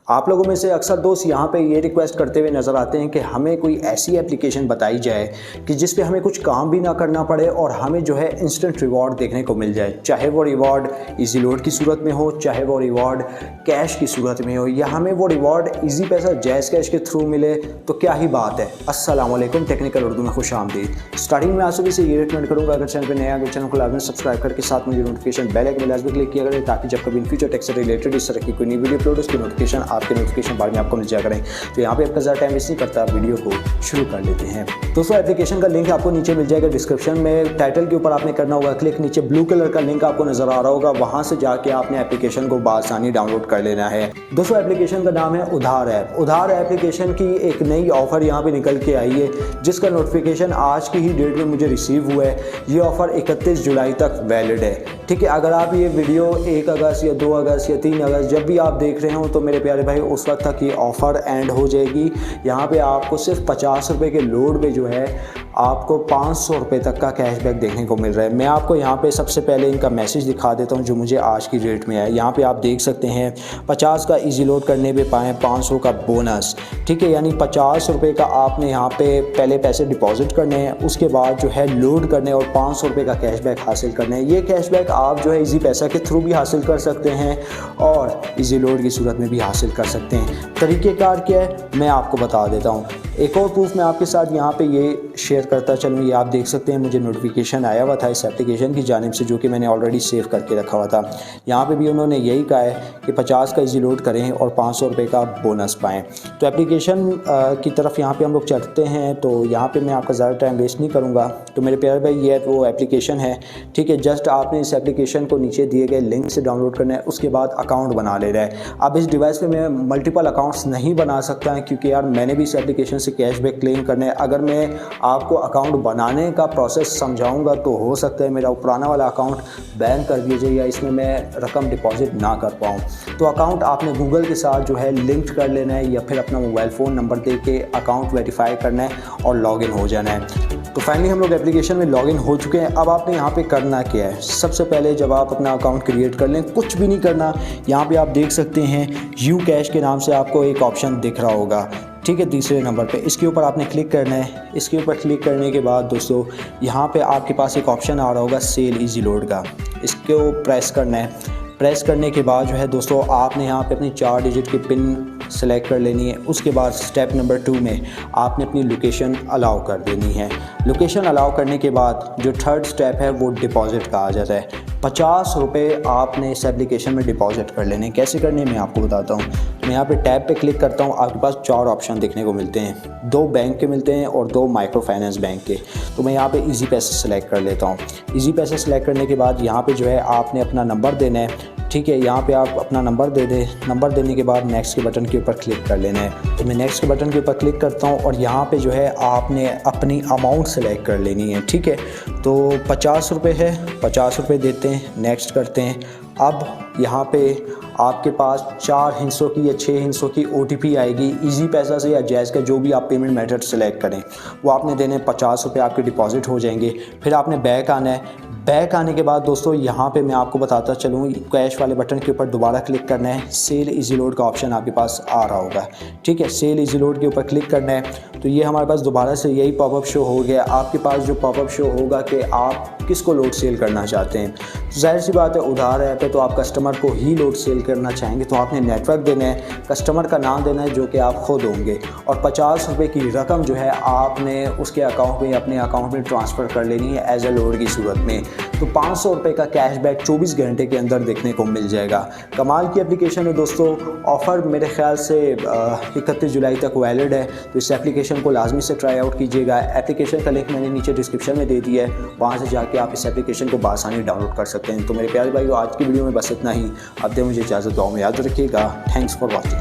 आप लोगों में से अक्सर दोस्त यहाँ पे ये रिक्वेस्ट करते हुए नज़र आते हैं कि हमें कोई ऐसी एप्लीकेशन बताई जाए कि जिस पे हमें कुछ काम भी ना करना पड़े और हमें जो है इंस्टेंट रिवॉर्ड देखने को मिल जाए, चाहे वो रिवॉर्ड इजी लोड की सूरत में हो, चाहे वो रिवॉर्ड कैश की सूरत में हो, या हमें वो रिवॉर्ड इजी पैसा जैज़ कैश के थ्रू मिले तो क्या ही बात है। अस्सलाम वालेकुम, टेक्निकल उर्दू में खुश आमदीद। स्टार्टिंग में आप सभी से ये रिकमेंड करूँगा, अगर चैनल पर नया अगर चैनल को लाजमी सब्सक्राइब करके साथ में नोटिफिकेशन बेल आइकन लाजमी क्लिक किया करें ताकि जब कभी इन फ्यूचर टेक से रिलेटेड इस तरह की कोई नई वीडियो अपलोड उसकी नोटिफिकेशन आपके नोटिफिकेशन बार में आपको मिल जाया करें। तो यहाँ पे आपका ज़्यादा टाइम वेस्ट नहीं करता, वीडियो को शुरू कर लेते हैं। दोस्तों एप्लीकेशन का लिंक आपको नीचे मिल जाएगा डिस्क्रिप्शन में, टाइटल के ऊपर आपने करना होगा क्लिक, नीचे ब्लू कलर का लिंक आपको नजर आ रहा होगा, वहां से जाके आपने एप्लीकेशन को बआसानी डाउनलोड कर लेना है। दोस्तों एप्लीकेशन का नाम है उधार ऐप। उधार एप्लीकेशन की एक नई ऑफर यहाँ पे निकल के आई है जिसका नोटिफिकेशन आज की ही डेट में मुझे रिसीव हुआ है। ये ऑफर 31 जुलाई तक वैलिड है। ठीक है, अगर आप ये वीडियो 1 अगस्त या 2 अगस्त या 3 अगस्त जब भी आप देख रहे हो तो मेरे प्यारे भाई उस वक्त तक ये ऑफ़र एंड हो जाएगी। यहाँ पे आपको सिर्फ 50 रुपये के लोड पे जो है आपको 500 रुपये तक का कैशबैक देखने को मिल रहा है। मैं आपको यहाँ पे सबसे पहले इनका मैसेज दिखा देता हूँ जो मुझे आज की डेट में है। यहाँ पे आप देख सकते हैं 50 का इजी लोड करने पे पाएँ 500 का बोनस। ठीक है, यानी 50 रुपये का आपने यहाँ पे पहले पैसे डिपॉजिट करने हैं, उसके बाद जो है लोड करने और 500 रुपये का कैशबैक हासिल करना है। ये कैशबैक आप जो है इजी पैसा के थ्रू भी हासिल कर सकते हैं और इजी लोड की सूरत में भी हासिल कर सकते हैं। तरीक़ेकार क्या है मैं आपको बता देता हूँ। एक और प्रूफ मैं आपके साथ यहाँ पे ये शेयर करता चलूँ। ये आप देख सकते हैं मुझे नोटिफिकेशन आया हुआ था इस एप्लीकेशन की जानिब से जो कि मैंने ऑलरेडी सेव करके रखा हुआ था। यहाँ पे भी उन्होंने यही कहा है कि 50 का इजी लोड करें और 500 रुपये का बोनस पाएँ। तो एप्लीकेशन की तरफ यहाँ पे हम लोग चलते हैं। तो यहाँ पे मैं आपका ज़्यादा टाइम वेस्ट नहीं करूँगा। तो मेरे प्यारे भाई ये वो एप्लीकेशन है। ठीक है, जस्ट आपने इस एप्लीकेशन को नीचे दिए गए लिंक से डाउनलोड करना है, उसके बाद अकाउंट बना लेना है। अब इस डिवाइस पर मैं मल्टीपल अकाउंट्स नहीं बना सकता है क्योंकि यार मैंने भी इस एप्लीकेशन से कैशबैक क्लेम करना है। अगर मैं आपको अकाउंट बनाने का प्रोसेस समझाऊंगा तो हो सकता है मेरा पुराना वाला अकाउंट बैन कर दिया जाए या इसमें मैं रकम डिपॉजिट ना कर पाऊँ। तो अकाउंट आपने गूगल के साथ जो है लिंक कर लेना है या फिर अपना मोबाइल फ़ोन नंबर दे के अकाउंट वेरीफाई करना है और लॉगिन हो जाना है। तो फाइनली हम लोग एप्लीकेशन में लॉगिन हो चुके हैं। अब आपने यहाँ पे करना क्या है, सबसे पहले जब आप अपना अकाउंट क्रिएट कर लें कुछ भी नहीं करना। यहाँ पे आप देख सकते हैं यू कैश के नाम से आपको एक ऑप्शन दिख रहा होगा। ठीक है, तीसरे नंबर पे इसके ऊपर आपने क्लिक करना है। इसके ऊपर क्लिक करने के बाद दोस्तों यहाँ पे आपके पास एक ऑप्शन आ रहा होगा सेल इजी लोड का, इसको प्रेस करना है। प्रेस करने के बाद जो है दोस्तों आपने यहाँ पे अपनी 4 डिजिट की पिन सेलेक्ट कर लेनी है। उसके बाद स्टेप नंबर 2 में आपने अपनी लोकेशन अलाउ कर देनी है। लोकेशन अलाउ करने के बाद जो थर्ड स्टेप है वो डिपॉजिट का आ जाता है। 50 रुपये आपने इस एप्लीकेशन में डिपॉजिट कर लेने। कैसे करने मैं आपको बताता हूँ। मैं यहाँ पे टैब पे क्लिक करता हूँ, आपके पास 4 ऑप्शन देखने को मिलते हैं। 2 बैंक के मिलते हैं और 2 माइक्रो फाइनेंस बैंक के। तो मैं यहाँ पे इजी पैसे सेलेक्ट कर लेता हूँ। इजी पैसे सेलेक्ट करने के बाद यहाँ पे जो है आपने अपना नंबर देना है। ठीक है, यहाँ पे आप अपना नंबर दे दें। नंबर देने के बाद नेक्स्ट के बटन के ऊपर क्लिक कर लेना है। तो मैं नेक्स्ट के बटन के ऊपर क्लिक करता हूँ और यहाँ पे जो है आपने अपनी अमाउंट सेलेक्ट कर लेनी है। ठीक है, तो 50 रुपये है, 50 रुपये देते हैं, नेक्स्ट करते हैं। अब यहाँ पे आपके पास 4 हिस्सों की या 6 हिस्सों की OTP आएगी। इजी पैसा से या जैज़ का जो भी आप पेमेंट मेथड सेलेक्ट करें वो आपने देने। 50 रुपये आपके डिपॉजिट हो जाएंगे। फिर आपने बैक आना है। बैक आने के बाद दोस्तों यहाँ पे मैं आपको बताता चलूँ, कैश वाले बटन के ऊपर दोबारा क्लिक करना है। सेल इजी लोड का ऑप्शन आपके पास आ रहा होगा। ठीक है, सेल इजी लोड के ऊपर क्लिक करना है। तो ये हमारे पास दोबारा से यही पॉपअप शो हो गया। आपके पास जो पॉपअप शो होगा कि आप किसको लोड सेल करना चाहते हैं। तो जाहिर सी बात है उधार ऐप है तो आप कस्टमर को ही लोड सेल करना चाहेंगे। तो आपने नेटवर्क देना है, कस्टमर का नाम देना है जो कि आप खुद होंगे, और 50 रुपये की रकम जो है आपने उसके अकाउंट में अपने अकाउंट में ट्रांसफ़र कर लेनी है एज ए लोड की सूरत में। तो 500 रुपये का कैशबैक 24 घंटे के अंदर देखने को मिल जाएगा। कमाल की एप्लीकेशन है दोस्तों। ऑफ़र मेरे ख्याल से 31 जुलाई तक वैलिड है। तो इस एप्लीकेशन को लाजमी से ट्राई आउट कीजिएगा। एप्लीकेशन का लिंक मैंने नीचे डिस्क्रिप्शन में दे दिया है, वहाँ से जाके आप इस एप्लीकेशन को बआसानी डाउनलोड कर सकते हैं। तो मेरे प्यारे भाई आज की वीडियो में बस इतना ही। अब दे मुझे इजाज़त, दुआ में याद रखिएगा। Thanks for watching.